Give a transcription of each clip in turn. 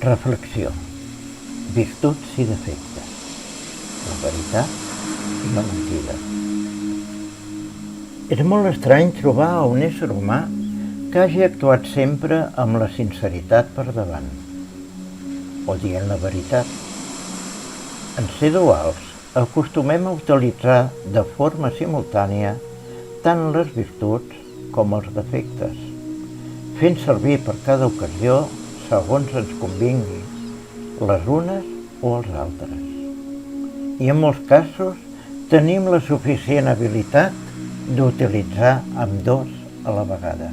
Reflexió. Virtuts i defectes. La veritat i la mentida. És molt estrany trobar a un ésser humà que hagi actuat sempre amb la sinceritat per davant, o dient la veritat. En ser duals, acostumem a utilitzar de forma simultània tant les virtuts com els defectes, fent servir per cada ocasió, segons ens convingui, les unes o els altres. I en molts casos tenim la suficient habilitat d'utilitzar ambdós a la vegada.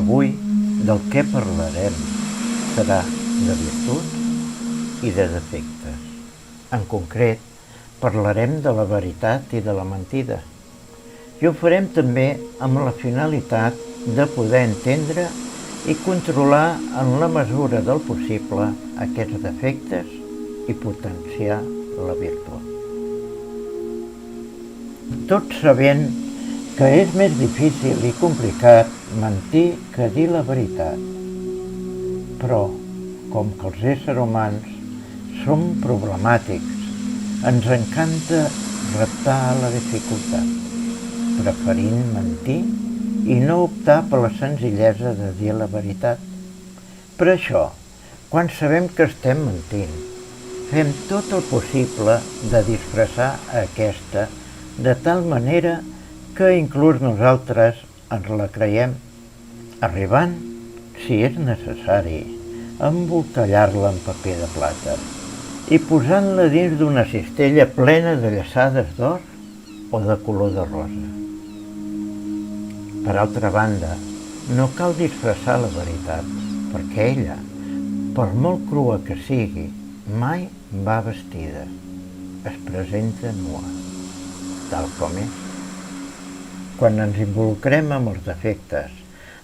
Avui del que parlarem serà de virtuts i de defectes. En concret, parlarem de la veritat i de la mentida. I ho farem també amb la finalitat de poder entendre i controlar en la mesura del possible aquests defectes i potenciar la virtut. Tot sabent que és més difícil i complicat mentir que dir la veritat. Però, com que els éssers humans som problemàtics, ens encanta reptar a la dificultat, preferint mentir i no optar per la senzillesa de dir la veritat. Per això, quan sabem que estem mentint, fem tot el possible de disfressar aquesta de tal manera que inclús nosaltres ens la creiem, arribant, si és necessari, a embolcallar-la en paper de plata i posant-la dins d'una cistella plena de llaçades d'or o de color de rosa. Per altra banda, no cal disfressar la veritat, perquè ella, per molt crua que sigui, mai va vestida. Es presenta nua, tal com és. Quan ens involucrem amb els defectes,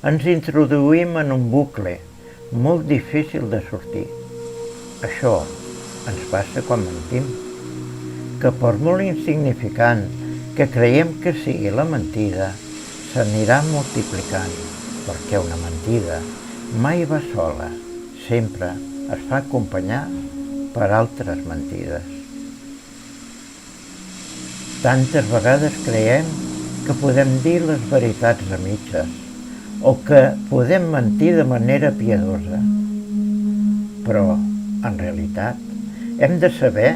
ens introduïm en un bucle molt difícil de sortir. Això ens passa quan mentim, que per molt insignificant que creiem que sigui la mentida, s'anirà multiplicant, perquè una mentida mai va sola, sempre es fa acompanyar per altres mentides. Tantes vegades creiem que podem dir les veritats a mitges o que podem mentir de manera piadosa. Però, en realitat, hem de saber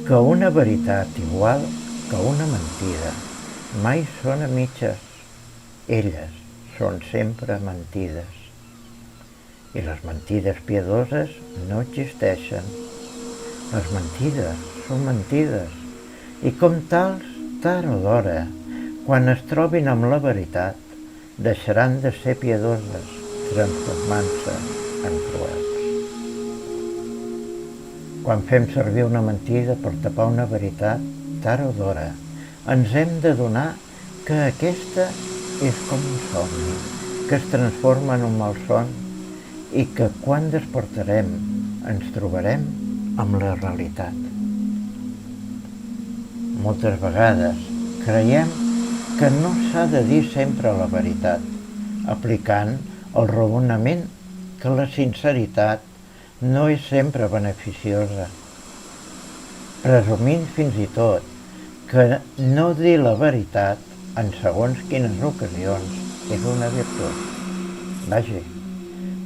que una veritat igual que una mentida mai són a mitges. Elles són sempre mentides. I les mentides piadoses no existeixen. Les mentides són mentides i com tals, tard o d'hora, quan es trobin amb la veritat, deixaran de ser piadoses, transformant-se en cruels. Quan fem servir una mentida per tapar una veritat, tard o d'hora, ens hem d'adonar que aquesta és com un somni, que es transforma en un malson i que quan despertarem ens trobarem amb la realitat. Moltes vegades creiem que no s'ha de dir sempre la veritat, aplicant el raonament que la sinceritat no és sempre beneficiosa, presumint fins i tot que no dir la veritat en segons quines ocasions és una virtut. Vaja,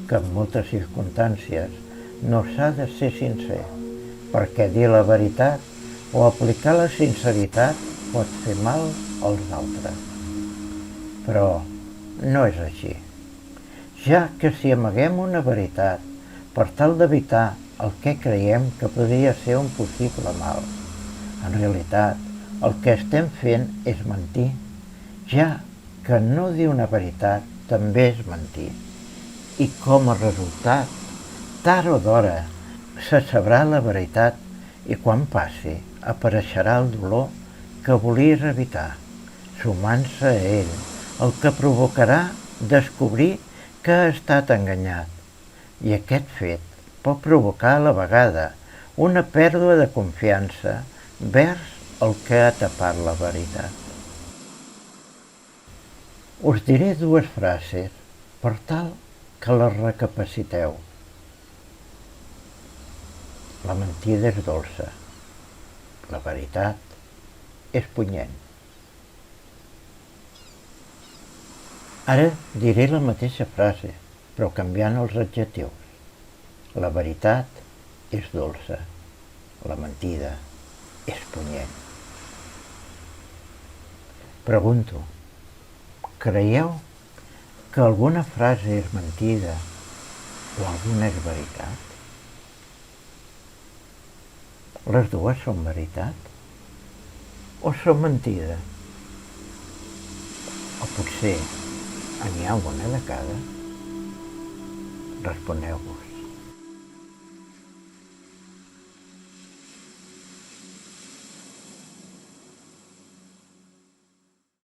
que en moltes circumstàncies no s'ha de ser sincer, perquè dir la veritat o aplicar la sinceritat pot fer mal als altres. Però no és així, ja que si amaguem una veritat per tal d'evitar el que creiem que podria ser un possible mal, en realitat el que estem fent és mentir, ja que no dir una veritat també és mentir. I com a resultat, tard o d'hora, se sabrà la veritat i quan passi apareixerà el dolor que volies evitar, sumant-se a ell, el que provocarà descobrir que ha estat enganyat. I aquest fet pot provocar a la vegada una pèrdua de confiança vers el que ha tapat la veritat. Us diré dues frases per tal que les recapaciteu. La mentida és dolça, la veritat és punyent. Ara diré la mateixa frase, però canviant els adjectius. La veritat és dolça, la mentida és punyent. Pregunto, creieu que alguna frase és mentida o alguna és veritat? Les dues són veritat? O són mentida? O potser n'hi ha una de cada? Responeu-vos.